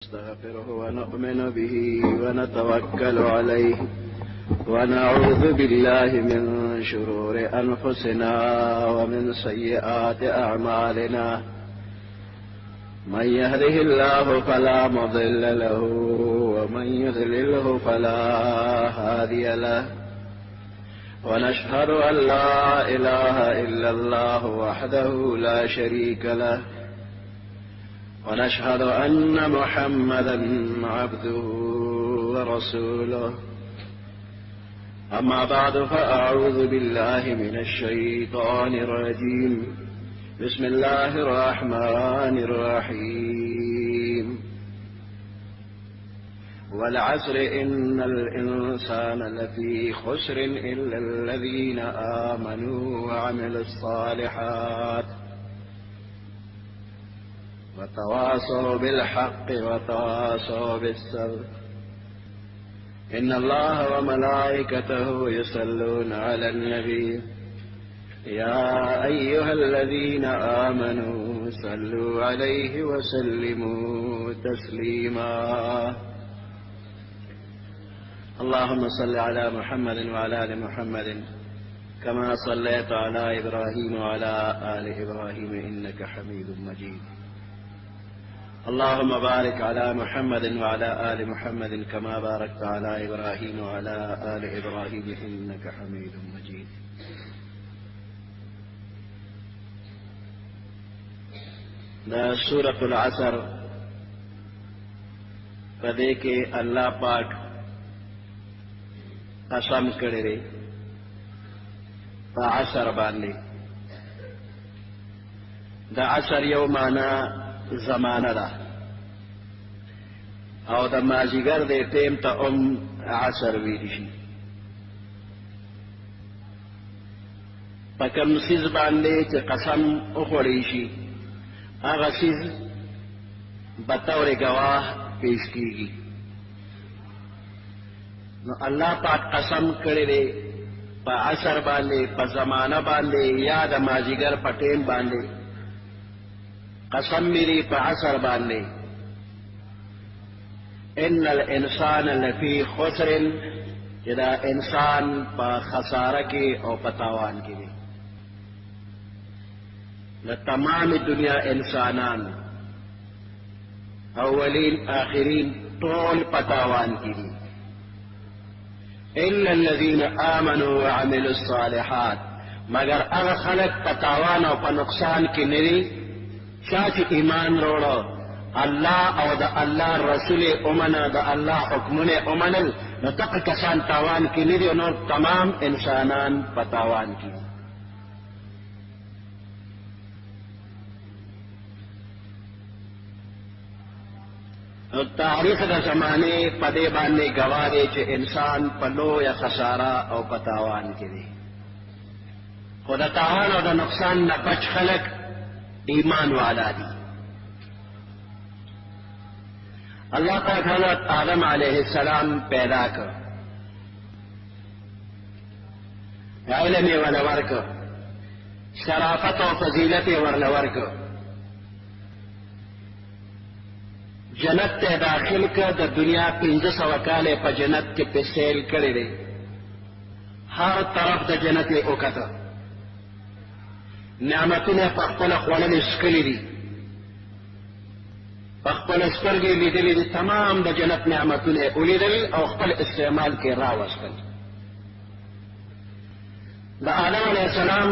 نستغفره ونؤمن به ونتوكل عليه ونعوذ بالله من شرور أنفسنا ومن سيئات أعمالنا. من يهده الله فلا مضل له ومن يضلله فلا هادي له. ونشهد أن لا إله إلا الله وحده لا شريك له. ونشهد أن محمدا عبده ورسوله. أما بعد فأعوذ بالله من الشيطان الرجيم. بسم الله الرحمن الرحيم. والعصر إن الإنسان لفي خسر إلا الذين آمنوا وعملوا الصالحات وتواصوا بالحق وتواصوا بالصبر. إن الله وملائكته يصلون على النبي يا أيها الذين آمنوا صلوا عليه وسلموا تسليما. اللهم صل على محمد وعلى آل محمد كما صليت على إبراهيم وعلى آل إبراهيم إنك حميد مجيد. اللهم بارك على محمد وعلى آل محمد كما باركت على إبراهيم وعلى آل إبراهيم إنك حميد مجيد. دا سورة العصر پدې کې الله پاک قسم کړی دی په عصر باندې. دا عصر یو معنا زمانه ده او د مازیګر د ټیم ته عصر ویل شي. په کوم څیز باندې چې قسم وخوړی شي هغه څیز بطور گواه پیش کیږي. نو الله پاک قسم کړی دی په عصر باندې، په زمانه باندې یا د مازیګر په ټیم باندې. قسم میری په عصر باندې. ان الانسان لفی خسر، چې دا انسان په خساره کې او په تاوان کې دی. د تمام دنیا انسانان اولین آخرین ټول په تاوان کې دي. الا الذين آمنوا وعملوا الصالحات، مگر هغه خلق په تاوان او په نقصان کې نه دي چا چې ایمان وروړو، الله او د الله رسول اومنه، د الله حکمونه اومنل، نو دغه کسان تاوان کې نه دي. نو تمام انسانان په تاوان کې. نو تاریخ د زمانه په دې باندې گواه دی چې انسان په لویه خساره او په تاوان کې دی. خو د تاوان او د نقصان نه بچ خلک ایمان والا دي. اللہ پاک حضرت آدم علیہ السلام پیدا کر، علم ورلور کر، شرافت و فضیلت ورلور کر، جنت تے داخل کر. د دنیا 1500 کالے پا جنت کے پہ سیل کرے دے، ہر طرف د جنت اوکتا، نعمتونه په خپل خوړل اسکلي دي، په خپل سترګې لیدلې دي، تمام د جنت نعمتونه ولیدل او خپل استعمال کې راوستل. د آدم علیه السلام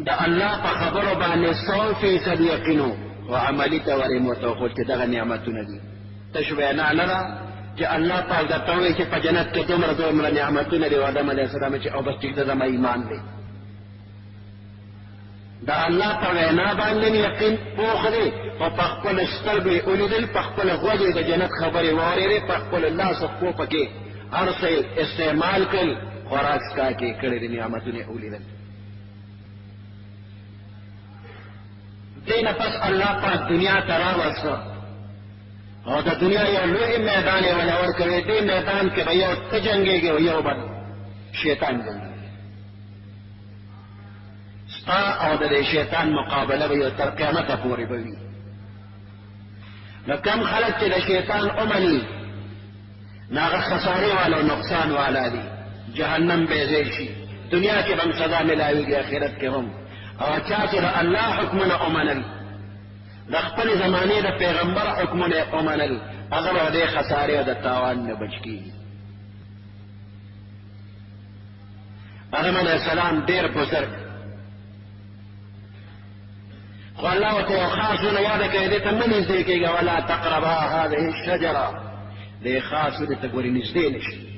د الله په خبرو باندې 100% یقین او عملي تورې متوخل چې دغه نعمتونه دي. تشبیه نه ده چې الله پاک د توې چې په جنت کې دومره نعمتونه دي او آدم علیه السلام چې او بس ټیک ده زما ایمان دی. دا الله په وینا باندې یقین پوخ دی او په خپل سترګې ولیدل، په خپل غوږ د جنت خبرې واورېدې، په خپل لاس خپو پکې هر څه استعمال کړل، خوراک کا کې کړې د نعمتونه ولیدل. دینه پس الله پاک دنیا ته راوسته او د دنیا یو لوی میدان یې ولور کړی. دې میدان کې به یو ته جنګېږي او یو به شیطان جنګېږي. ستا او د شیطان مقابله به یو تر قیامته پورې به وي. نو کم خلق چې د شیطان اومني ناغه خسارې والا او نقصان والا دي جهنم به ځای شي دنیا کې هم سزا ملاويږي آخرت کې هم او چا چې د الله حکمونه اومنل د خپل زمانې د پیغمبر حکمونه اومنل هغه به د خسارې او د تاوان نه بچ کیږي آدم علیہ السلام ډیر بزرگ خو الله ورته خاصونه یاد کړی دې ته مه نږدې کېږه ولا تقربا هذه الشجره دې خاصونه ته ګورې نږدې نشي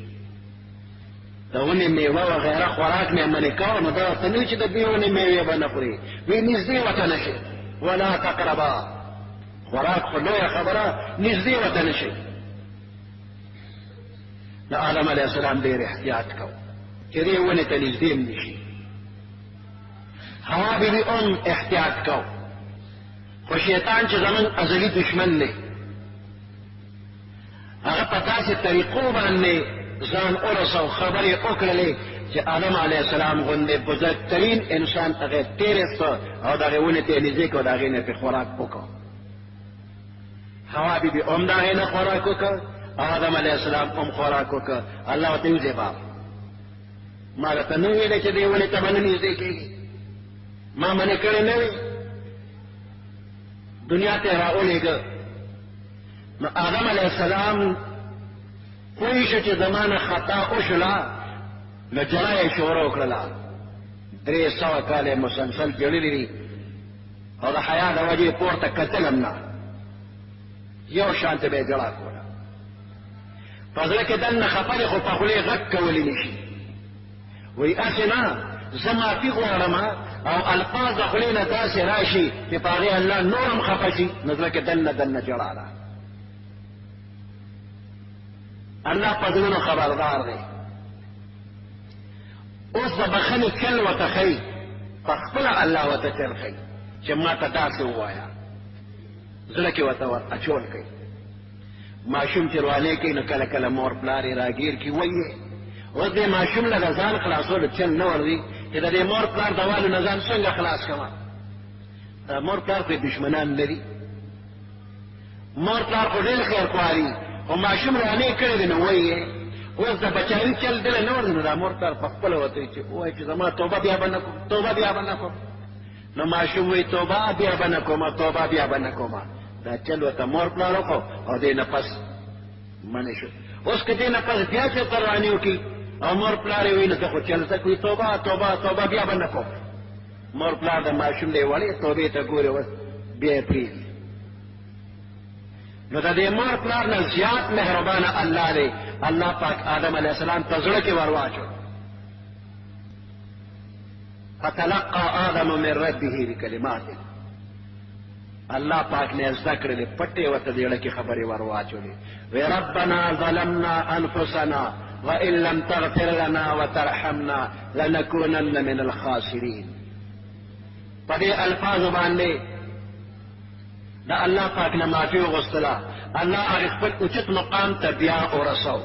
د ونې میوه وغیره خوراک مې منې کوه نو دا ورته نه وي چې د دې ونې میوې به نه خورې وی نږدې ورته نشي ولا تقربا خوراک خو لویه خبره نږدې ورته نشي د آدم علیه السلام ډېر احتیاط کوه چې دې ونې ته نږدې هم نشي حوا بیبي هم احتیاط کوه خو شیطان چې زمون ازلی دشمن دی هغه په داسې طریقو باندې ځان ورسو خبرې وکړلې چې آدم علیه السلام غوندې بزرګترین انسان هغه تېرېسته او د هغې ونې ته یې نږدې کړو د هغې نه پرې خوراک وکړو حوا بیبي هم د هغې نه خوراک وکړ آدم علیه السلام هم خوراک وکړ الله ورته ویې باب ما درته نه ویلې چې دې ونې ته به نه نږدې کېږي ما منې کړې نه وي دنیا ته راولېږه نو آدم علیه السلام پوه شو چې زمانه خطا وشوله نو جړه یې شروع کړله 300 کاله مسلسل جړلې دي او د حیا د وجې پورته کتل هم نه یو شانته به یې جړه کوله په زړه کې دننه خبرې خو په خولې غږ کولی نه شي وایي هسې نه زه معافي غواړم او الفاظ د خولې نه داسې راشي چې په هغې الله نور هم خفه شي نو زړه کې دننه جړه ده الله په زړونو خبردار دی اوس د بخښنې چل ورته ښیي په خپله الله ورته چل ښیي چې ما ته داسې ووایه زړه کې ورته اچول کوي ماشوم چې روانې کوي نو کله کله مور پلار یې راګیر کړي وایي اوس دې ماشوم له د ځان خلاصولو چل نه ورځي چې د دې مور پلار د والو نه ځان څنګه خلاص کړم مور پلار خو دشمنان لري مور پلار خو ډېر خیر خواري خو ماشوم روانې کړی دی نو وایي اوس د بچایي چل دله نه ورځي نو دا مور پلار په خپله ورته وایي چې ووایي چې زما توبه بیا به نه کوم توبه بیا به نه کوم نو ماشوم وایي توبه بیا به نه کومه توبه بیا به نه کومه دا چل ورته مور پلار وکړو او دې نه پس منې شو اوس که دې نه پس بیا چېرته روانې وکړي او مور پلار یې وایي نو ته خو چل زده کړي توبه توبه توبه بیا به نه کوم مور پلار د ماشوم دی وړې توبې ته ګوري اوس بیا یې پرېږدي نو د دې مور پلار نه زیات مهربانه الله دی الله پاک آدم علیه السلام ته زړه کې ور واچو فتلقى آدم من ربه بکلمات الله پاک نه زده کړلې پټې ورته د زړه کې خبرې ور واچولې وی ربنا ظلمنا انفسنا وان لم تغفر لنا وترحمنا لنكونن من الخاسرین په دې الفاظو باندې دا الله پاک نه معافي وغوښتله الله هغه خپل اوچت مقام ته بیا ورسو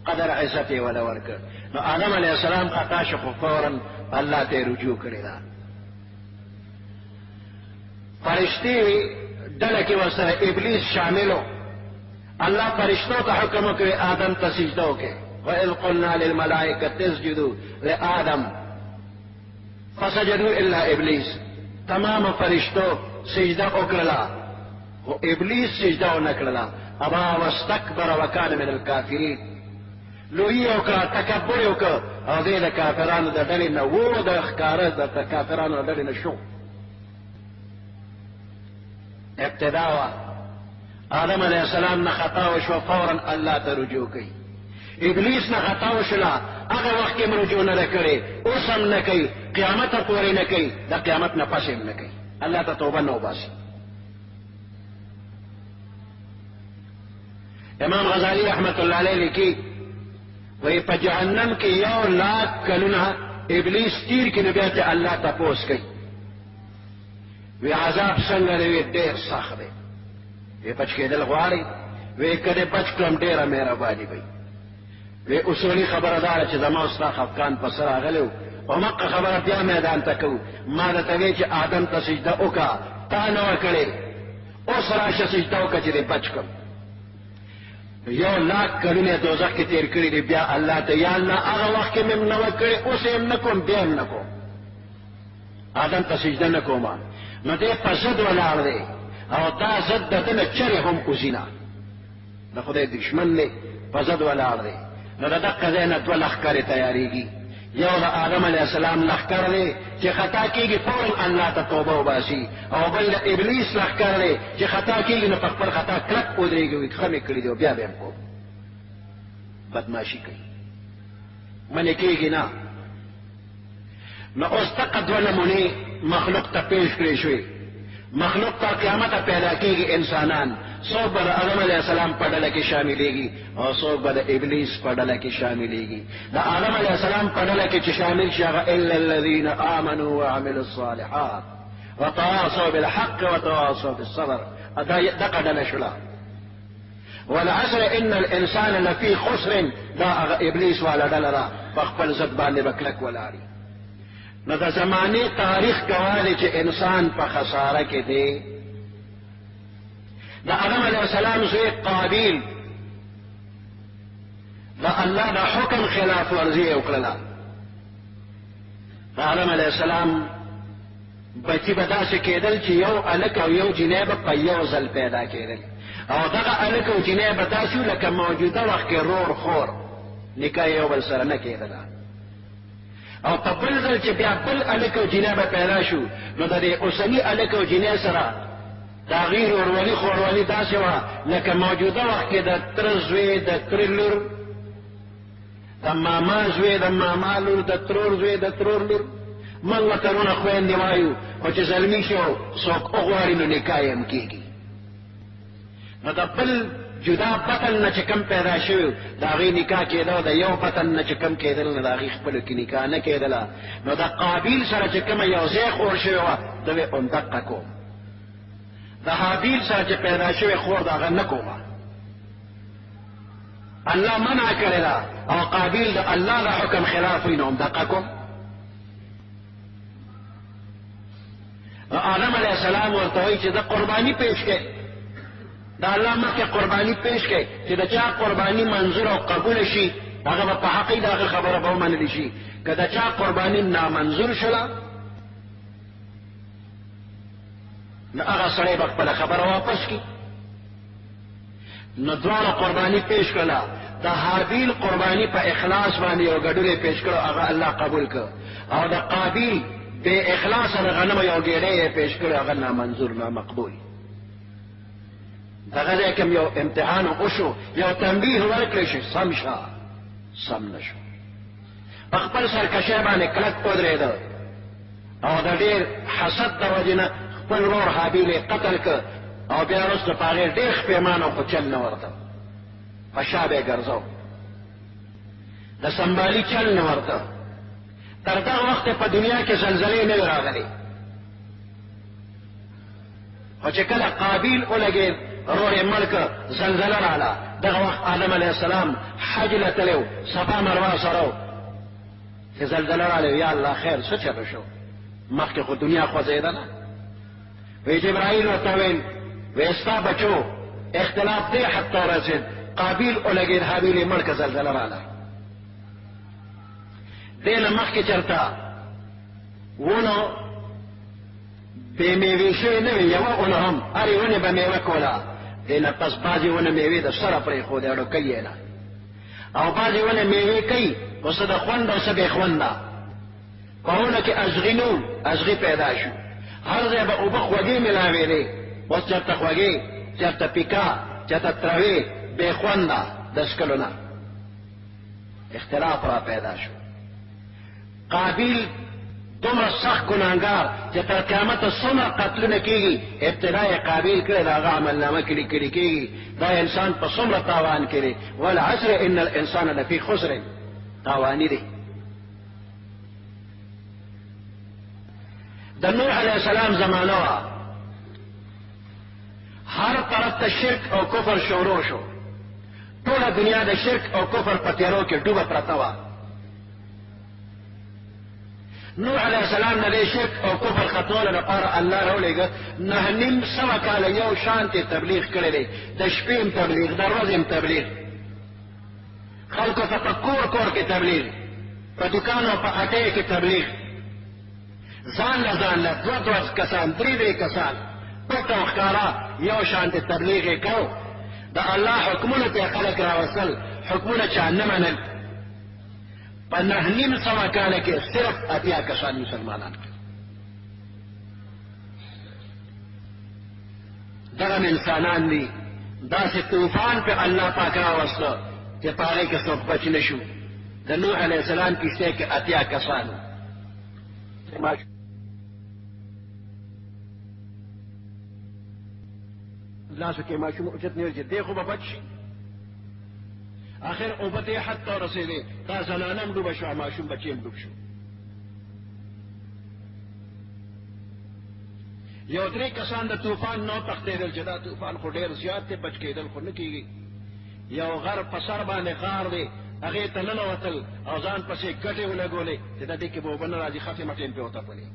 قدر عزت یې وله ورکړ نو آدم علیه السلام خطا شو خو فورا الله ته یې رجوع کړې ده فرشتې ډله کې ورسره ابلیس شاملو الله فرشتو ته حکم وکړي آدم ته سجده وکړي وإذ قلنا للملائکة اسجدوا لآدم فسجدوا إلا إبلیس تمام فرشتو سجده وکړله خو ابلیس سجده ونه کړله ابا واستکبر وکان من الکافرین لوی وکړه تکبر یې وکړه او دې د کافرانو د ډلې نه و د ښکاره د کافرانو د ډلې نه شو ابتدا وه آدم علیه السلام نه خطا وشوه فورا الله ته رجوع کوي ابلیس نه خطا وشوله هغه وخت کې هم رجوع نه ده کړې اوس هم نه کوي قیامته پورې نه کوي د قیامت نه پس هم نه کوي الله ته توبه نه وباسي امام غزالی رحمت الله علیه لیکي وایي په جهنم کې 1,00,000 کلونه ابلیس تیر کړي نو بیا ته الله تپوس کوي وی عذاب څنګه دی وی ډېر سخت دی وی بچ کېدل غواړي وی کله بچ کړم ډېره مهرباني وي وی اصولي خبره ده چې زما ستا خفقان په سر راغلی او مکه خبره بیا میدان ته کوو ما درته وی چې آدم ته سجده وکړه تا نه وه کړې اوس راشه سجده وکړه چې دې بچ کړم. 1,00,000 کلونه دوزخ کې تیر کړي دي، بیا الله ته یا الله هغه وخت کې مې نه وکړي، اوس یې نه کوم، بیا نه کوم. آدم ته سجده نه کوم، نو دې په ضد ولاړ دی او دا ضد د ده نه چرې هم اوزینه د خدای دشمن دی، په ضد ولاړ دی. نو د دقه ځای نه دوه لښکرې تیارېږي. یو د آدم علیه السلام لښکر دی چې خطا کېږي فورا الله ته توبه وباسي، او بل د ابلیس لښکر دی چې خطا کېږي نو په خپل خطا کلک ودرېږي، وایي ښه مې کړي دي او بیا به هم کوم. بدماشي کوي، منې کېږي نه. نو اوس دقه دوه نمونې مخلوق ته پیش کړې شوې. مخلوق ته قیامت پیدا کېږي انسانان، څوک به د آدم علیه السلام په ډله کې شاملېږي او څوک به د ابلیس په ډله کې شاملېږي. د آدم علیه السلام په ډله کې چې شامل شي هغه الا الذین آمنوا وعملوا الصالحات وتواصوا بالحق وتواصوا بالصبر، دغه ډله شوله. والعصر ان الانسان لفی خسر، دا هغه ابلیس والا ډله ده، په خپل ضد باندې به کلک ولاړي. نو د زمانې تاریخ گواه دی چې انسان په خساره کې دی. د آدم علیه السلام زوی قابیل د الله د حکم خلاف ورزي یې وکړله. د آدم علیه السلام بچي به داسې کېدل چې یو هلک او یو جینۍ به په یو ځل پیدا کېدل، او دغه هلک او جینۍ به داسې وو لکه موجوده وخت کې رور خور، نکاح یو بل سره نه کېدله. او په بل ځل چې بیا بل هلک او جینۍ به پیدا شو، نو د دې اوسني هلک او جینۍ سره د هغې ورولي خورولي داسې وه لکه موجوده وخت کې د تره زوی د ترې لور، د ماما زوی د ماما لور، د ترور زوی د ترور لور. موږ وطنونه خویندې وایو، خو چې زلمي شي او څوک وغواړي نو نکاح یې هم کېږي. نو د بل جدا بطن نه چې کم پیدا شوي د هغې نکاح کېده، د یو بطن نه چې کم کېدل نو د هغې خپلو کې نکاح نه کېدله. نو د قابیل سره چې کومه یو ځای خور شوې وه ده وې همدقه کوم. د حابیل سره چې پیدا شوې خور د هغه نه کومه، الله منع کړې ده، او قابیل د الله د حکم خلاف وي نو همدقه کوم. آدم علیه السلام ورته وایي چې د قرباني پیش کړي، د الله مخکې قرباني پیش کړي چې د چا قرباني منظور او قبول شي هغه به په حقیقي د هغه خبره به ومنلی شي. که د چا قرباني نامنظور شوله نو هغه سړی به خپله خبره واپس کړي. نو دواړه قرباني پیش کړله. د حابیل قرباني په اخلاص باندې یو ګډولی پیش کړو، هغه الله قبول کړ، او د قابیل بے اخلاص د غنمو یو ګېډۍ یې پیش کړی، هغه نامنظور نامقبول. دغه ځای کوم یو امتحان وشو، یو تنبیه ورکړی شي، سم شه، سم نه شو. په خپل سرکشۍ باندې کلک ودرېده، او د ډېر حسد د وجې نه خپل ورور حابیل یې قتل کړ، او بیا وروسته په هغې ډېر خپېمان او خو چل نه ورته، په شا به یې ګرځو، د سنبالي چل نه ورته. تر دغه وخت په دنیا کې زلزلې نه وې راغلې، خو چې کله قابیل ولګېد رور یې مړ کړ، زلزله راغله. دغه وخت آدم علیه السلام حج له تللی و، صفا مروه سره و، چې زلزله راغله، یا الله خیر څه چېرته شو؟ مخکې خو دنیا خوځېده نه. وی جبرائیل ورته ویل، وی ستا بچو اختلاف دی حد ته ورسېد، قابیل ولګېد، حابیل یې مړ کړ، زلزله راغله. دې نه مخکې چېرته ونو بې میوې شوې نه وې، یوه ونه هم هرې ونې به میوه کوله. دې نه پس بعضې ونه میوې د سره پرېښودې اډوکۍ یې نه، او بعضې ونه میوې کوي خو څه د خوند او څه بې خونده. په ونه کې ازغي نه ازغي پیدا شو، هر ځای به اوبه خوږې ملاوېدې، اوس چېرته خوږې، چېرته پیکا، چېرته تروې، بې خونده د څکلو نه. اختلاف را پیدا شو. قابیل دومره سخت ګناهګار چې تر قیامته څومره قتلونه کېږي، ابتدا یې قابیل کړی، د هغه عملنامه کې لیکلې کېږي دا انسان په څومره تاوان کې دی. والعصر ان الانسان لفی خسر، تاواني دی. د نوح علیه السلام زمانه وه، هر طرف ته شرک او کفر شروع شو، ټوله دنیا د شرک او کفر په تیارو کې ډوبه پرته وه. نوح علیہ السلام نه د شرک او کفر ختمولو لپاره الله راولېږه 900 کاله یو شانتې تبلیغ کړی دی د شپې هم تبلیغ د ورځې هم تبلیغ خلکو ته په کور کور کې تبلیغ په دوکان او په اټې کې تبلیغ ځان له دوه کسان درې کسان پټ او ښکارا یو شانتې تبلیغ یې کو د الله حکمونو ته خلک راوصل حکمونه چا نه منل په 900 کاله کې صرف 80 کسان مسلمانان دغه انسانان دي داسې طوفان په الله پاک راوسته چې په هغې کې څوک بچ نه شو د نوح علیه السلام کښتۍ کې 80 کسان لاسو کې ماشوم اوچت نه ورځي دی خو به بچ شي آخر اوبته حد ته رسېدې دا زنانه هم ډوبه شوه ماشوم بچی هم ډوب شو یو 3 کسان د طوفان نو تښتېدل چې دا طوفان خو ډېر زیات دی بچ کېدل خو نه کېږي یو غر په سر باندې غار دی هغې ته ننوتل او ځان پسې ګټې ولګولې چې د دې کې به اوبه نه راځي خټې مټې هم پرې وتپلې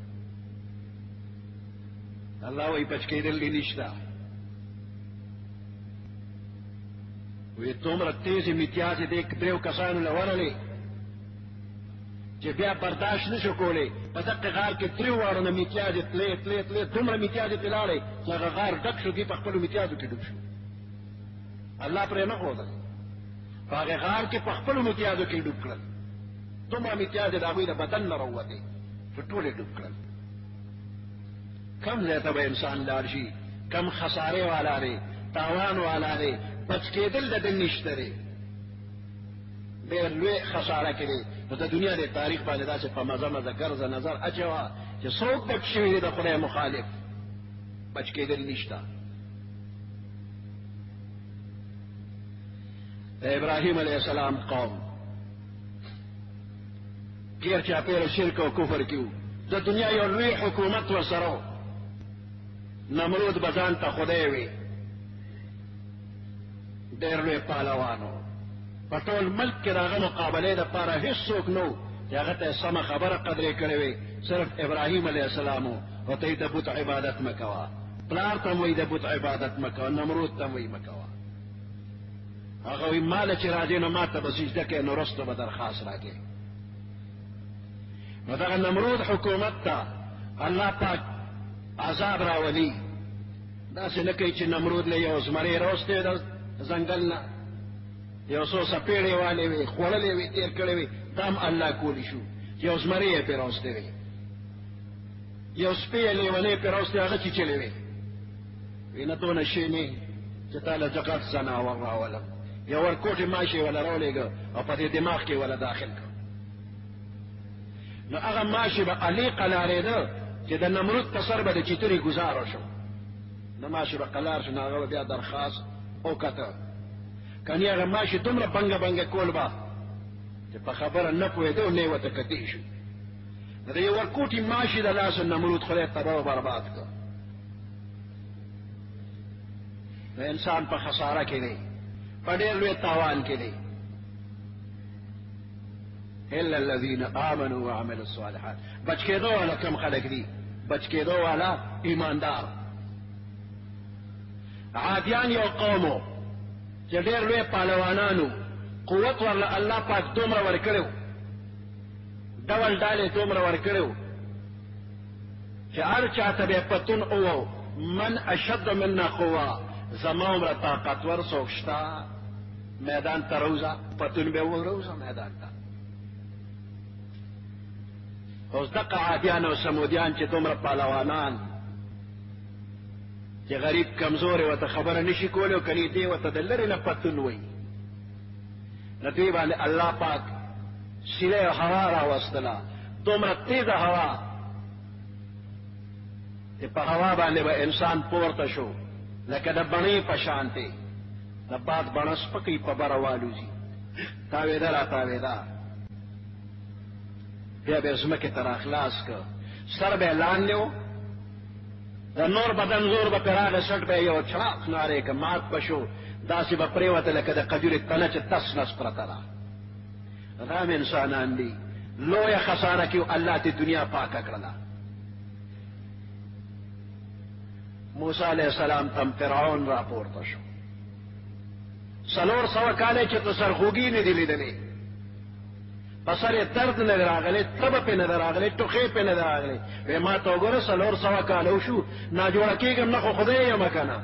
الله وایي بچ کېدل دې نشته وی دومره تیزې میتیازې دې دریو کسانو له ورلې چې بیا برداشت نشو کولی په دقه غار کې دریو واړو نه میتیازې تلې دومره میتیازې پرې لاړې چې هغه غار ډک شو دې په خپلو میتیازو کې ډوب شو الله پرې نه ښودل په هغې غار کې په خپلو میتیازو کې ډوب کړل دومره میتیازې د هغوی د بدن نه راووتې چې ټول یې ډوب کړل کم ځای ته به انسان لاړ شي کم خسارې والا دی تاوان والا دی بچ کېدل د ده نشته دی ډېر لوی خساره کې دی نو د دنیا د تاریخ باندې داسې په مزه ګرځه نظر اچوه چې څوک بچ شوي دی د خدای مخالف بچ کېدل نشته د ابراهیم علیه السلام قوم غیر چاپېره شرک او کفر کې وو د دنیا یو لوی حکومت ورسره و نمرود به ځان ته خدای وي ډېر لوی پهلوانو په ټول ملک کې د هغه مقابلې دپاره هېڅوک نه و چې هغه ته یې سمه خبره قدرې کړې وې صرف ابراهیم علیه السلام و ورته د بت عبادت مه کوه پلار ته م وایي د بت عبادت مه کوه نمرود ته م وایي مه کوه هغه وایي ماله چې راځې نو ما ته به سجده کوې نو وروسته به درخواست راکړې نو دغه نمرود حکومت ته الله پاک عذاب راولي داسې نه کوي چې نمرود له یو زمرې راوستې ده ځنګل نه یو څو څپېړې والې وې خوړلې وې تېر کړې وې دا هم الله کولی شو یو زمرې یې پرې راوستې وې یو سپی یې لیونۍ پرې راوستې هغه چیچلې وې وی نه دونه شی نه چې تا له جغت ځناور راولم یو ورکوټې ماشې وله راولېږه او په دې دماغ کې وله داخل کړ نو هغه ماشې به علي قلارېده چې د نمرود په سر به د چیترې ګزاره شو نو ماشې به قلار شو نو هغه به بیا درخواست وکته کنی هغه ماشې دومره بنګه بنګه کول به چې په خبره نه پوهېده او نه یې ورته کتې شو نو د یو ورکوټي ماشې د لاسه نمرود خدای تباه و برباد کړ نو انسان په خساره کې دی په ډېر لوی تاوان کې دی الا الذين امنوا وعملوا الصالحات بچ کېدو والا کم خلک دي بچ کېدو والا ایماندار عادیان یو قومو چې ډېر لوی پهلوانانو قوت ورله الله پاک دومره ورکړی و ډول ډالې دومره ورکړی و چې هر چا ته به یې پتون ووو من اشد منا قوه زما عمره طاقتور څوک شته میدان ته روزه پتون به وروزه میدان ته اوس دغه عادیان او سمودیان چې دومره پهلوانان چې غریب کمزور ورته خبره نشي کولی او کني دې ورته د لرې نه پتون وایي نو دوی باندې الله پاک سیلې هوا راوستله دومره تیزه هوا چې په هوا باندې به انسان پورته شو لکه د بڼې په شانتې د باد بڼه سپکې په بره والوځي تاوېده را تاوېده بیا به یې ځمکې ته راخلاص کړ سر به یې لاندې و د نور بدن زور به پرې راغی سټ به یې یو چړاق نارې که مات به شو داسې به پرېوته لکه د قجورې تنه چې تس نس پرته ده دا هم انسانان دي لوی خساره کیو الله تی دنیا پاکه کړله. موسی علیہ السلام تم فرعون را پورته شو. 400 کاله چې تو سرخوږي نه دی لیدلې، بسر درد نه راغلی، تب په نه راغلی، ټوخې په نه راغلی. وې ما ته وګوره 400 کاله شو نا جوړ کېږم نه، خو خدای یم کنه،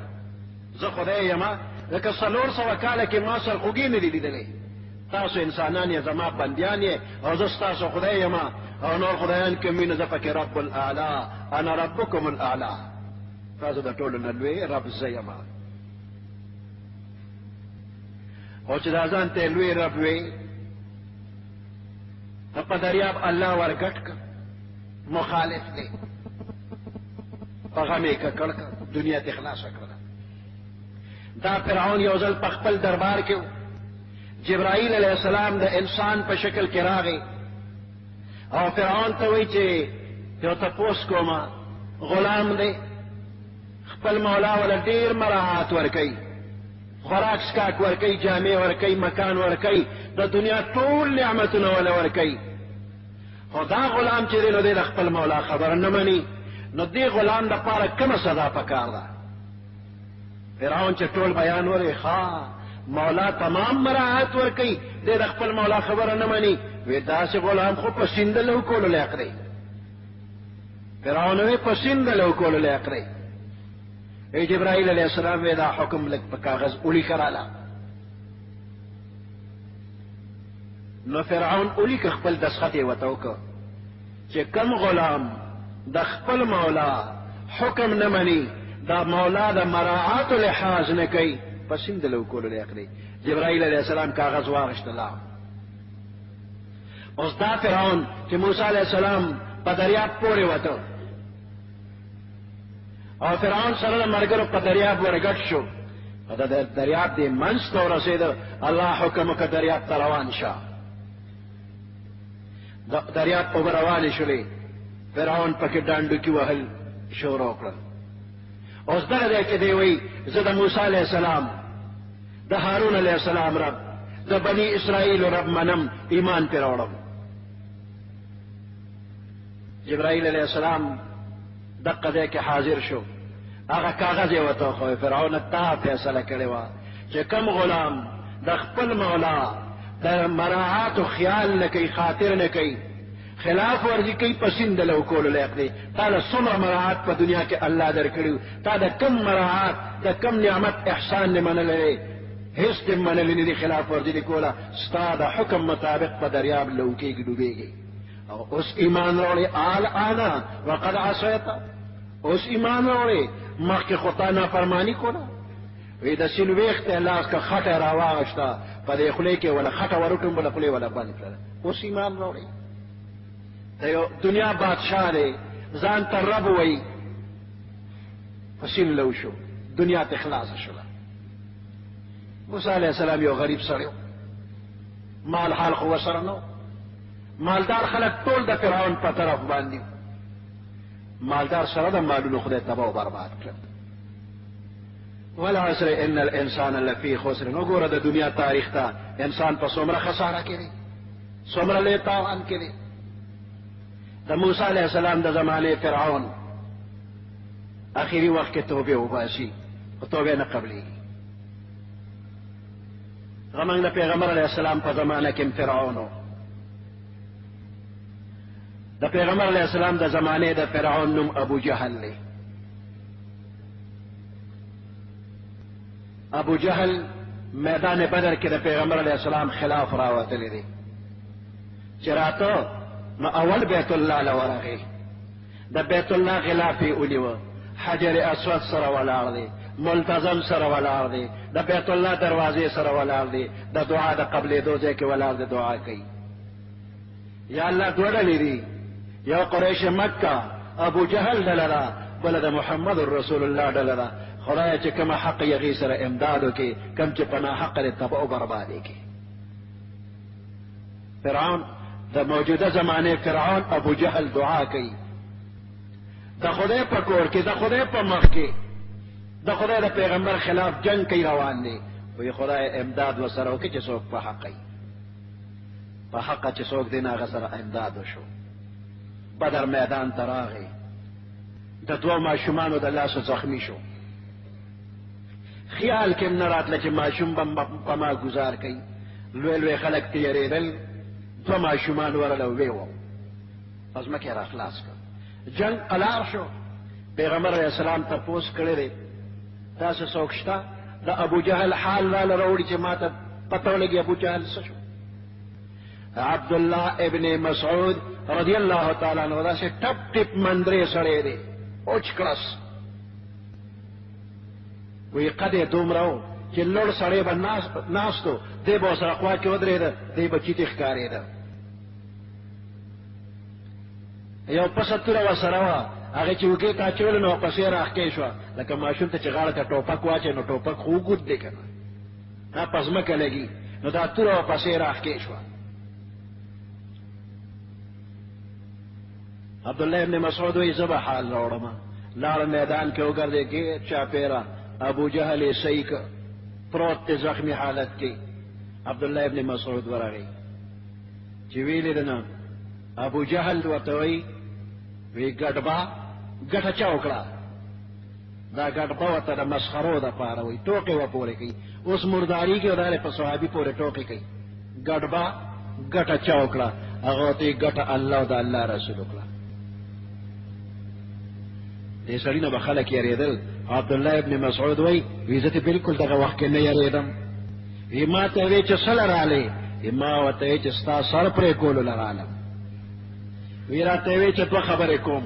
زه خدای یم. لکه 400 کاله کې ما سرخوږي نه دی لیدلې. تاسو انسانان یې، زما بندیان یې، او زه ستاسو خدای یم، او نور خدایان کې مینه زه پکې رب الاعلی، انا ربکم الاعلی. تاسو د ټولو نه لوی رب زه یم. او چې دا ځان ته لوی رب وي، په دریاب الله ورګټ کړ، مخالف دی، په غم یې ککړ کړ، دنیا ته خلاصه کړه. دا فرعون یو ځل په خپل دربار کې جبرائیل علیہ السلام د انسان په شکل کې راغی، او فرعون ته وایي چې یو تپوس کومه غلام دی، خپل مولا ولا ډیر مراعات ورکوي، خوراک سکاک ورکوي، جامع ورکوي، مکان ورکوي، د دنیا ټول نعمتونه ولا ورکوي. خو دا غلام چې دی نو دی د خپل مولا خبره نه مني، نو دې غلام دپاره کومه سزا پکار ده؟ فرعون چې ټول بیان ورې ښه مولا تمام مراعات ورکوي، دی د خپل مولا خبره نه مني. وی داسې غلام خو په سیندلو کولو لایق دی. فرعون وی په سیندلو کولو لایق دی. ای جبرائیل علیہ السلام وی دا حکم لک په کاغذ اولی کرالا. نو فرعون اولی که خپل دسخط یې ورته وکړ چې کم غلام د خپل مولا حکم نه مني، دا مولا د مراعاتو لحاظ نه کوي، په سیندلو کولو لایق دی. جبرائیل علیہ السلام کاغذ واغشت لا. اوس دا فرعون چې موسی علیہ السلام په دریاب پورې وته، او فرعون سره د ملګرو په دریاب ورګټ شو، دا دریاب دې منځ ته ورسېده. الله حکم وکړ دریاب ته روان شه. دریاب اوبه روانې شولې، فرعون پکې ډانډوکي وهل شروع کړل. اوس دغه دی چې دی وایي زه د موسی علیہ السلام، د هارون علیہ السلام رب، د بني اسرائیل رب منم، ایمان پې راوړم. جبرائیل علیہ السلام دقه ځای کې حاضر شو، هغه کاغذ یې ورته وښود. فرعون تا فیصله کړې وه چې کوم غلام د خپل مولا د مراعاتو خیال نه کوي، خاطر نه کوي، خلاف ورزي کوي، په سیندلو کولو لایق دی. تا له څومره مراعات په دنیا کې الله درکړي، تا د کم مراعات د کم نعمت احسان نه منلی دی، هیڅ دې منلی نه دي، خلاف ورزي دې کوله، ستا د حکم مطابق په دریاب لوکېږي، ډوبېږي. او اوس ایمان راوړې الآن وقد عصیت، اوس ایمان راوړې، مخکې خو تا نافرماني کوله. وی د سیند ویښته لاس که خټه راواغشته، په دې خولې کې ولا خټه ورټوم، بله خولې ولا بند کړله. اوس ایمان راوړې، د یو دنیا بادشاه دی، ځان ته رب وایي، په سیند لو شو، دنیا ته خلاصه شوله. موسی علیہ السلام یو غریب سړی و، مال حال خو ورسره نه و، مالدار خلک ټول د فرعون په طرف باندې، مالدار سره د مالونو خدای تباه و برباد کړ. والعصر ان الانسان لفی خسر. وګوره د دنیا تاریخ ته انسان په څومره خساره کې دی، څومره لوی تاوان کې دی. د موسی علیہ السلام د زمانه فرعون اخیری وخت کې توبه وباسي، او توبه نه قبلېږي. زمونږ د پیغمبر علیہ السلام په زمانه کې فرعون و. د پیغمبر علیہ السلام د زمانه د فرعون نوم ابو جهل دی. ابو جهل میدان بدر کې د پیغمبر علیہ السلام خلاف راوتلی دی. چې راته نو اول بیت الله لورغی، د بیت الله غلاف یې ونیوه، حجر اسود سره ولاړ دی، ملتزم سره ولاړ دی، د بیت الله دروازې سره ولاړ دی، د دعا د قبلېدو ځای کې ولاړ دی، دعا کوي. یا الله دوه ډلې دي، یو قریش مکه ابو جهل ډله ده، بله د محمد رسول الله ډله ده. خدای چې کوم حق یې سره امداد وکړي، کوم چې په ناحقه دی تباه او برباد یې کړي. فرعون د موجوده زمانه فرعون ابو جهل دعا کوي، د خدای په کور کې، د خدای په مخ کې، د خدای د پیغمبر خلاف جنگ کوي، روان دی. وی خدای امداد وسره وکړي چې څوک په حق وي. په حقه چې څوک دی نه هغه سره امداد وشو. بدر میدان ته راغی، د دوه ماشومانو د لاسه زخمی شو. خیال کې نه راتله چې ماشوم به په ما گزار کوي. لوی لوی خلک تېرېدل، دوه ماشومان ورله ویې په ځمکې را خلاص کړ. جنگ قلار شو. پیغمبر علیه السلام تپوس کړی دی تاسو څوک شته د ابو جهل حال راله راوړي چې ما ته پته ولګي ابو جهل څه شو. عبدالله ابن مسعود رضی الله تعالی عنہ داسې ټپ ټپ مندرې سړی دی، اوچ کړس. وی قد دومره و چې لوړ سړی به ناستو، دی به ورسره خوا کې ودرېده، دی به چیتې ښکارېده. یو پسه توره ورسره وه، هغې چې وکې ته اچولې نو پسې راښکې شوه، لکه ماشوم ته چې غاړه ته ټوپک واچوي نو ټوپک خو اوږد دی که نه، دا په ځمکه لګي، نو دا توره ورپسې راښکې شوه. عبدالله ابن مسعود وی زه به حال راوړم. لاړه میدان کې وګرځې ګیر چاپېره ابو جهل یې صحیح که پروت دی زخمی حالت کې. عبدالله ابن مسعود ورغی چې ویلې ده نه ابو جهل ورته وی ګډبا ګټه چا وکړه. دا ګډبا ورته د مسخرو دپاره وی ټوکې ورپورې کوي. اوس مرداري کې دا په صحابي پورې ټوکې کوي. ګډبا ګټه چا وکړه؟ هغه ورته ګټه الله او د الله رسول وکړه. دې سړي نه به خلک یېرېدل. عبدالله ابن مسعود وی زه ته بلکل دغه وخت کې نه یېرېدم. وی ما ته وی چې څه له رالې؟ ما ورته وی چې ستا سر پرې کولو له رالم. وی راته وی چې دوه خبرې کوم،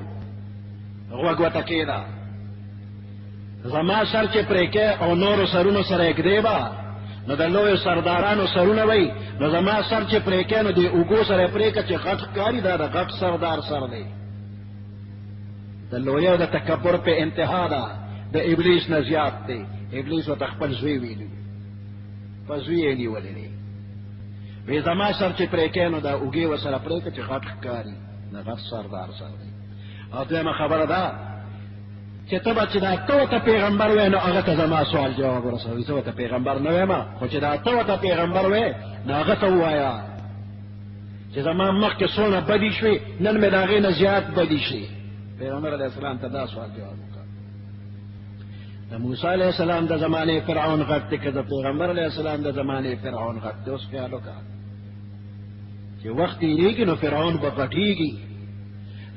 غوږ ورته کښېږده. زما سر چې پرې کې او نورو سرونو سره یږدې به نو د لویو سردارانو سرونه وی، نو زما سر چې پرې کې نو د اوږو سره پرې که چې غټ ښکاري دا د غټ سردار سر دی. د لویو د تکبر په انتها ده، د ابلیس نه زیات دی. ابلیس ورته خپل زوی ویلي، په زوی یې نیولی دی. وی زما سر چې پرې کې نو دا اوږې ورسره پرې که چې غټ ښکاري، د غټ سردار سر دی. او دویمه خبره ده چې ته به چې دا ته ورته پیغمبر وی نو هغه ته زما سوال جواب ورسوي. زه ورته پیغمبر نه ویم، خو چې دا ته ورته پیغمبر وی نو هغه ته ووایه چې زما مخکې څونه بدي شوې، نن مې د هغې نه زیات بدي شي. پیغمبر علیه السلام ته دا سوال جواب وکړه. د موسی علیه السلام د زمانې فرعون غټ دی که د پیغمبر علیه السلام د زمانې فرعون غټ دی؟ اوس خیال وکړه چې وخت تېرېږي نو فرعون به غټېږي.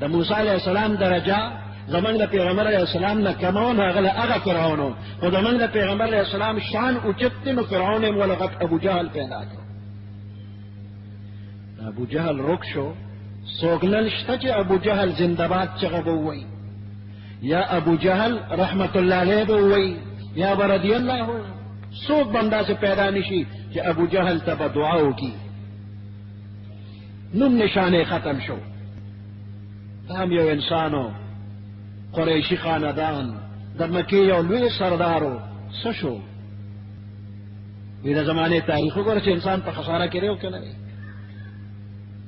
د موسی علیه السلام درجه زمونږ د پیغمبر علیه السلام نه کمون هغه له هغه فرعون و، خو زمونږ د پیغمبر علیه السلام شان اوچت دی نو فرعون یې ولې غټ ابو جهل پیدا کړ. ابو جهل رک شو. څوک نن شته چې ابو جهل زنده‌باد چغه به ووایي، یا ابو جهل رحمت الله علیه به ووایي، یا به رضی الله عنه. څوک به همداسې پیدا نشي چې ابو جهل ته به دعا وکړي. نوم نشانې ختم شو. دا هم یو انسانو، قریشي خاندان، د مکې یو لوی سردارو. څه شو؟ وی د زمانې تاریخ وګوره چې انسان په خساره کې دی او که نه دی.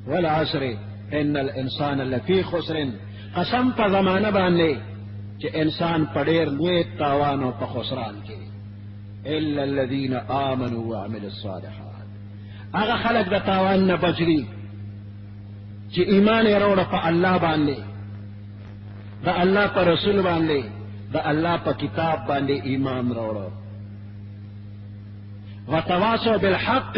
والعصر ان الانسان لفی خسر. قسم په زمانه باندې چې انسان په ډېر لوی تاوان او په خسران کې دی. الا الذین آمنوا وعملوا الصالحات. هغه خلک د تاوان نه بچ دي چې ایمان یې راوړه په الله باندې، د الله په رسول باندې، د الله په کتاب باندې ایمان راوړه. وتواصوا بالحق،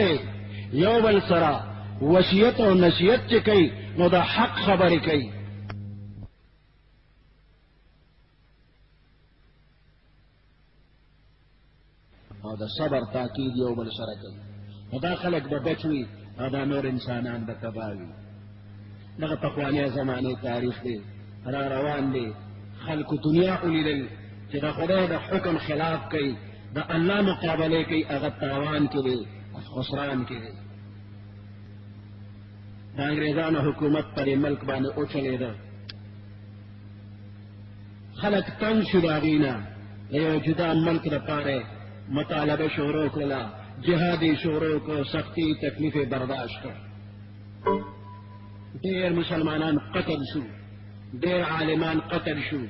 یو بل سره وصیت او نصیحت چې کوي نو د حق خبرې کوي. او د صبر تاکید یو بل سره کوي. نو دا خلک به بچ وي او دا نور انسانان به تباه وي. دغه پخوانۍ زمانې تاریخ دی را روان دی. خلکو دنیا ولیدل چې د خدای د حکم خلاف کوي، د الله مقابله کوي، هغه تاوان کې دی، خسران کې دی. د انګریزانو حکومت پر ملک باندې اوچلېده. خلک تنګ شو د هغې نه. د یو جدا ملک دپاره مطالبه شروع کړله، جهاد یې شروع کړ، سختي تکلیف یې برداشت کړ. ډېر مسلمانان قتل شو، ډېر عالمان قتل شو.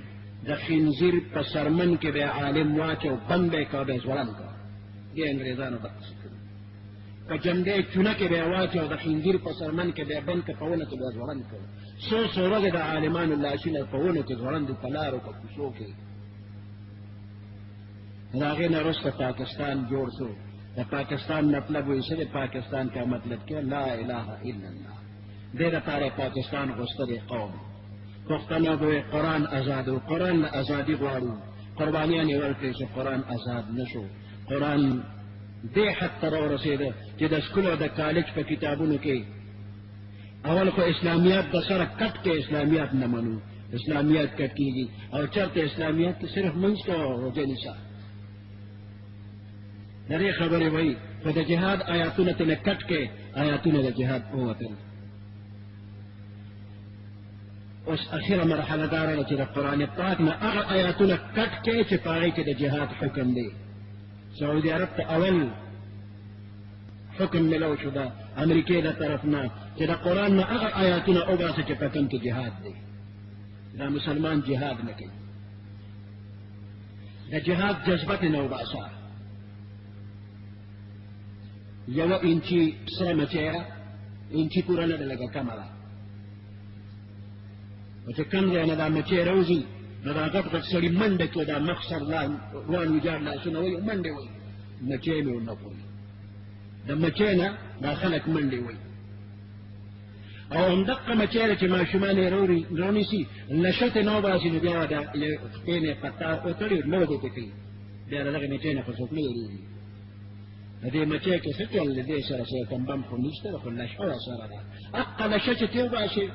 د خنزیر په سرمن کې به عالم واچو، بند به یې کړ، به یې ځوړند کړ. دې انګریزانو دقسې کړي. په جمدې چونه کې به واچو او د خنزیر په سرمن کې به بند کې پهونه کې به ځوړند کړ څو ورځې د عالمانو لاشونه پهونه کې ځوړند په لارو په کوڅو کې د هغې نه وروسته پاکستان جوړ شو د پاکستان مطلب وایي څه د پاکستان کا مطلب کې لا اله الا الله دې دپاره پاکستان غوښتلی قوم پښتنو به وایي قرآن ازاد و قرآن نه ازادي غواړو قربانیان یې ورکړې چې قرآن ازاد نه شو قرآن دې حد ته راورسېده چې د سکول او د کالج په کتابونو کې اول خو اسلامیات د سره کټ کې اسلامیات نه منو اسلامیات کټ کېږي او چېرته اسلامیات کې صرف منځ کې روژه نیسه د دې خبرې وایي خو د جهاد آیاتونه ترې کټ کې آیاتونه د جهاد ووتل اوس اخیره مرحله دا راغله چې د قرآن پاک نه هغه آیاتونه کټ کې چې په هغې کې د جهاد حکم دی سعودي عرب ته اول حکم ملو شو د امریکې د طرف نه چې د قرآن نه هغه آیاتونه وباسه چې په کوم کې جهاد دی دا مسلمان جهاد نه کوي د جهاد جذبه ترې نه وباسه یوه انچي سره مچیره انچي پوره نه ده لږه کمه ده او چې کوم ځای نه دا مچۍ راوځي نو دا غټ غټ سړي منډه کړي دا مخ سر روان ویجاړ لاسونه وایي منډې وایي مچۍ مې ونه پوري د مچۍ نه دا خلک منډې وایي او همدقه مچۍ ده چې ماشومان یې رانیسي نشه ترې نه وباسي نو بیا د خپې نه یې پتا وتړي لوبې پې کوي بیا د دغې مچۍ نه خو څوک نه یېرېږي د دې مچۍ کې څه چل د دې سره سره کوم بم خو نشته ده خو نشه ورسره ده حقه نشه چې ترې وباسي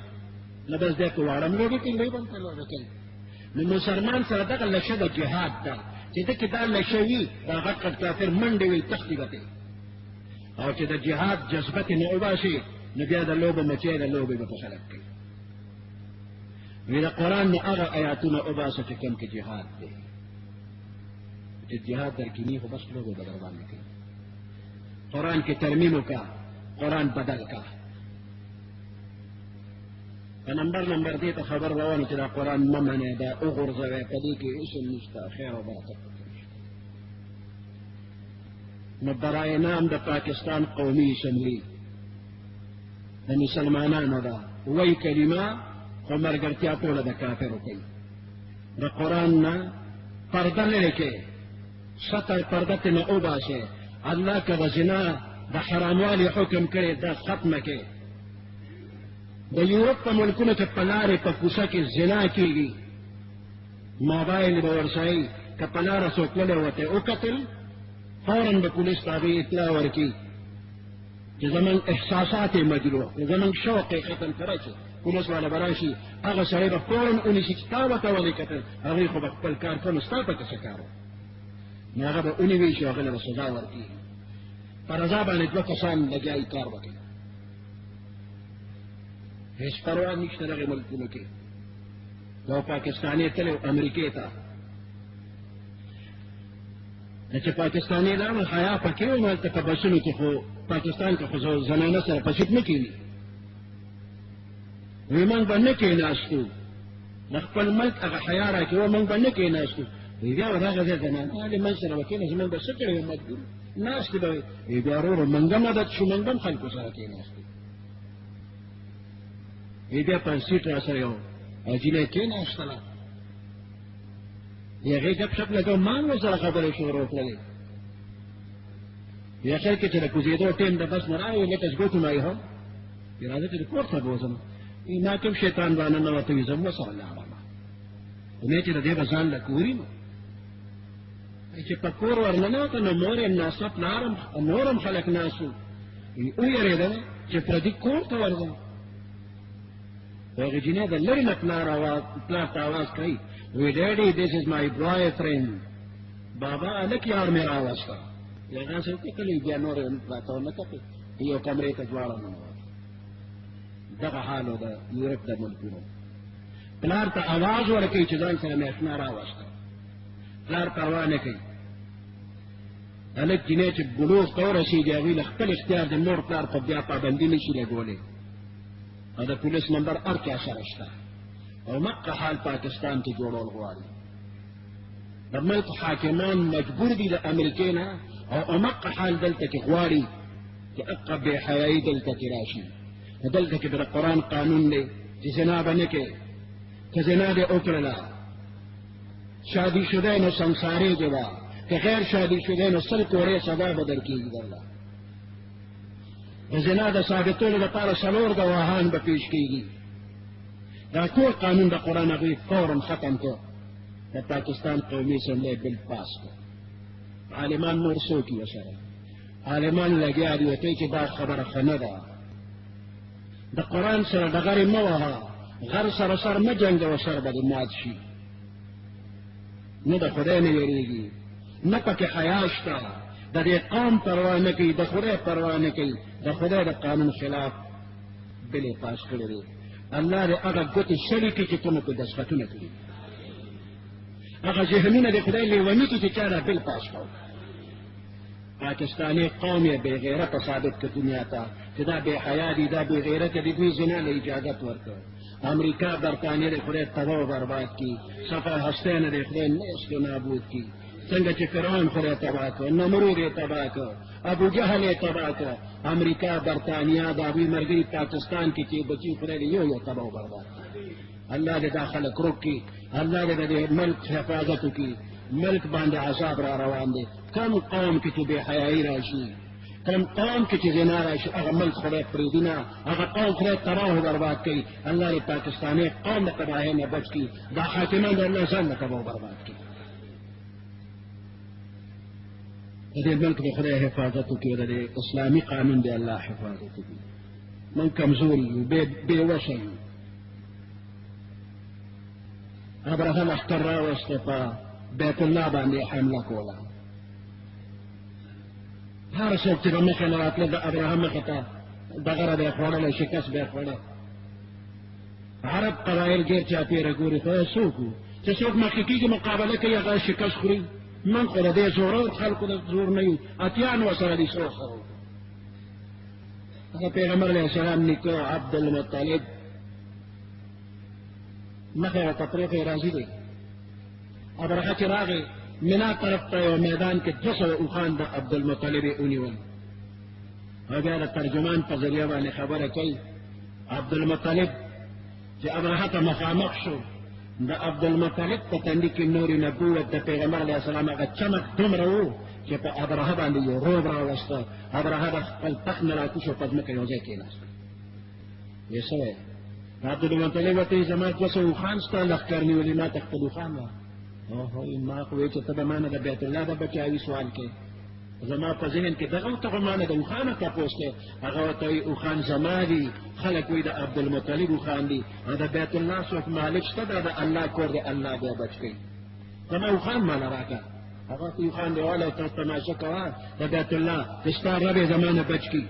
نو بس دی په واړه لوبې کوي لوی بم ته لوبې کوي نو مسلمان سره دغه نشه د جهاد ده چې ده کې دا نشه وي دا غټ غټ کافر منډې وي تښتي به ترې او چې د جهاد جذبه ترې نه وباسي نو بیا د لوبه مچۍ د لوبې به په خلک کوي وی د قرآن نه هغه آیاتونه وباسه چې کوم کې جهاد دی چې جهاد در کې نه خو بس لوبې به در باندې کوي قرآن کې ترمیم وکړه قرآن بدل کړه په نمبر دې ته خبر روانه چې دا قرآن مه منئ دا وغورځوئ په دې کې اسم نشته خیر او برکت نو برای نام د پاکستان قومي اسمبلي د مسلمانانو ده وایي کلمه خو ملګرتیا ټوله د کافرو کوي د قرآن نه پرده لرې کړې سطح پرده ترې نه وباسئ الله که د زنا د حراموالي حکم کړی دا ختمه کړې د یورپ په ملکونو کې په لارې په کوڅه کې زنا کېږي موبایل به ورسایي که په لاره څوک تللی ورته وکتل فوراً به پولیس ته هغې اطلاع ورکړي چې زموږ احساسات یې مجروح زموږ شوق یې ختم کړی چې پولیس والا به راشي هغه سړی به فوراً ونیسي چې تا ورته ولې کتل هغوی خو به خپل کار کړو ستا پکې څه کار و نو هغه به ونیوي شي هغه له به سزا ورکړي په رضا باندې دوه کسان لګیایي کار وکړي هیڅ پروا نشته دغې ملکونو کې یو پاکستاني تللی امریکې ته چې پاکستاني لاړل حیا پکې وم هلته په بسونو کې خو پاکستان کې خو زنانه سره په سیټ نه کېني وی موږ به نه کېناستو د خپل ملک هغه حیا راکړې وه موږ به نه کېناستو وی بیا ورغه ځای زنانه منځ سره به کېناستو موږ به څه کړی وو مجبور ناستې به وی بیا وروره موږ هم عادت شو موږ هم خلکو سره کېناستو وی بیا په سیټ را سره یو جینۍ کېناستله د هغې ګپ شپ لګو ما هم ورسره خبرې شروع کړلې وی اخر کې چې د کوزېدو ټیم د بس نه راغی let us go to my home وی راځه چې د کور ته بوځم وی ما کوم شیطان رانه ننوته وي زه هم ورسره لاړم ومې چې د دې به ځان له کوري نو چې په کور ورننوته نو مور یې ناسته پلار هم نور هم خلک ناست وو ویرېدم چې پردي کور ته ورځم هغې جینۍ د لرې نه پلار ته آواز کوي وی ډیډي this is my boyfriend بابا هلک یار مې راوسته هغه څه وکتل بیا نور راته ونه کتل یو کمرې ته دواړه ننوتل دغه حال و د یورپ د ملکونو پلار ته آواز ورکوي چې ځان سره مې اشنا راوسته پلار پروا نه کوي هلک جینۍ چې بلوغ ته ورسېږي هغوی له خپل اختیار د مور پلار په بیا پابندي نه شي لګولی او د پولیس نمبر هر چا سره شته او مقه حال پاکستان کې جوړول غواړي د ملک حاکمان مجبور دي د امریکې نه او مقه حال دلته کې غواړي چې اقب بے حیائی دلته کې راشي دلته کې د قرآن قانون دی چې زنا به نه کوي که زنا دې وکړله شادي شده نو سنسارېږي به که غیر شادي شده نو 100 کورې سزا به درکېږي درله د زنا د ثابتولو لپاره 4 ګواهان به پیش کېږي دا ټول قانون د قرآن هغوی فورا ختم کړ د پاکستان قومي اسمبلی بل پاس کړ عالمان نور څوک یې ورسره عالمان لګیا دي ورته چې دا خبره ښه نه ده د قرآن سره ډغرې مه وهه غر سره سر مه جنګوه سر به دې مات شي نه د خدای نه یېرېږي نه پکې حیا شته د دې قوم پروا نه کوي د خدای پروا نه کوي د خدای د قانون خلاف بلې پاس کړی دی الله دې هغه ګوتې شلې کړي چې کومو کې دستخطونه کړي هغه ذهنونه د خدای لیوني کړي چې چا دا بل پاس کړو پاکستانی قوم یې بې غیرته ثابت کړ دنیا ته چې دا بې حیا دي دا بې غیرته دي دوی زنا له اجازت ورکړ امریکا برطانیه د خدای تباه و برباد کړي صفا حسین د خدای نیست و نابود کړي څنګه چې فرعون خدای تباه کړ نمرود یې تباه کړ ابو جهل یې تباه کړ امریکا برطانیه د هغوی ملګري پاکستان کې چې بچي خدای یې یو تباه و برباد کړي الله دې دا خلک روک کړي الله دې د دې ملک حفاظت وکړي ملک باندې عذاب را روان دی کم قوم کې چې بې حیایي راشي کم قوم کې چې زنا راشي هغه ملک خدای پرېږدي نه هغه قوم خدای تباه و برباد کوي الله دې پاکستاني قوم د تباهۍ نه بچ کړي دا حاکمان د الله ځان نه تباه و برباد کړي د دې ملک د خدای حفاظت وکړي د دې اسلامي قانون د الله حفاظت وکړي من کمزوري یو بې وسه یو ابراهیم لښکر راوسته په بیت الله باندې حمله کوله هر څوک چې به مخې نه راتله د ابراهیم مخې ته دغره به یې خوړلی شکست به یې خوړی عرب قبایل ډېر چاپېره ګوري خو څوک وو چې څوک مخکې کېږي مقابله کوي هغه شکست خوري من خو د دې زورور خلکو د زور نه یو اتیان ورسره دي څو سره هغه پیغمبر علیه السلام نیکه عبدالمطلب مخې ورته پرېښی راځي دی ابرهه چې راغی منا طرف ته یو میدان کې 200 اوښان د عبدالمطلب یې ونیول او بیا د ترجمان په ذریعه باندې خبره کوي عبدالمطلب چې ابرهه ته مخامخ شو د عبدالمطلب په تندي کې نور نبوت د پیغمبر علیه السلام هغه چمک دومره و چې په ابرهه باندې یو روب راوسته ابرهه د خپل تخت نه راکوش او په ځمکه یو ځای کېناست یې څه ویل عبدالمطلب ورته زما 200 اوښان ستا لښکر نیولي ما ته خپل اوښان وه ما خو وایي چې ته به ما نه د بیت الله د بچاوي سوال کوې زما په ذهن کې دغه ته خو ما نه د اوښانو تپوس کوې هغه ورته وایي اوښان زما دي خلک وایي د عبدالمطلب اوښان دي او د بیت الله څوک مالک شته دا د الله کور دی الله بیا بچ کوي زما اوښان ماله راکړه هغه اوښان دی والی ته تماشه کوه د بیت الله چې ستا رب یې زما نه بچ کړي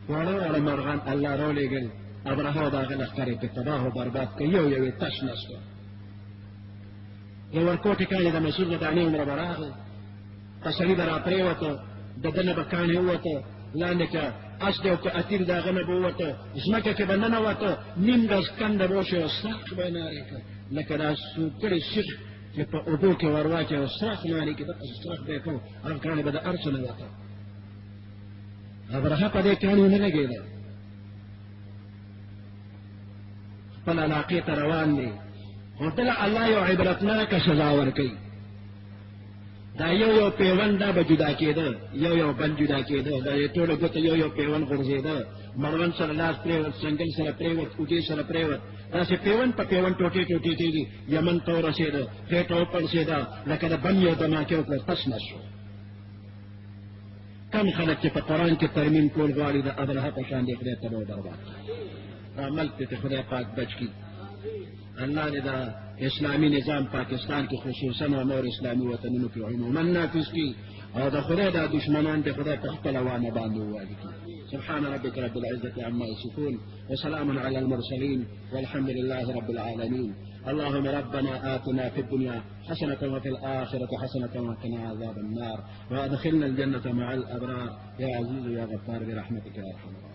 واړه واړه مرغان الله راولېږل ابرهه د هغه لښکر یې پرې تباه و برباد کړه یو یو یې تش نس کړه یو ورکوټې کاڼې د مسعود د دانې عمره به راغی په سړي به را پرېوته د ده نه به کاڼې ووته لاندې که اس دی او که اتیر د هغه نه به ووته ځمکه کې به ننوته نیم ګز کنده به وشي او سرخ به یې نارې کړه لکه دا سوکړی سیخ چې په اوبو کې ور واچوي او سرخ نارې کړي دغسې سرخ به یې کړو هغه کاڼې به د هر څه نه وته ابرهه په دې کاڼې نه لګېده خپل علاقې ته روان دی خو دله الله یو عبرتناکه سزا ورکوي دا یو پیوند دا به جدا کېده یو بل جدا کېده دا یې ټوله ګوته یو پیوند غورځېده مړوند سره لاس پرېوت سنګل سره پرېوت اوږې سره پرېوت داسې پیوند په پیوند ټوټې ټوټې کېږي یمن ته ورسېده خېټه وپړسېده لکه د بم یو دماکې وکړه تس نه شو کم خلک چې په قرآن کې ترمیم کول غواړي د ابرهه په شان دی خدای تباه و برباد دا ملک ته خدای پاک بچ کړي الله دې دا اسلامي نظام پاکستان کې خصوصا او نور اسلامي وطنونو کې عموما نافذ کړي او د خدای دا دشمنان د خدای په خپله وانه باندې ووالي کړي سبحان ربك رب العزة عما يصفون وسلام على المرسلين والحمد لله رب العالمين اللهم ربنا آتنا في الدنيا حسنة وفي الآخرة حسنة وقنا عذاب النار وأدخلنا الجنة مع الأبرار يا عزيز يا غفار برحمتك يا أرحم الراحمين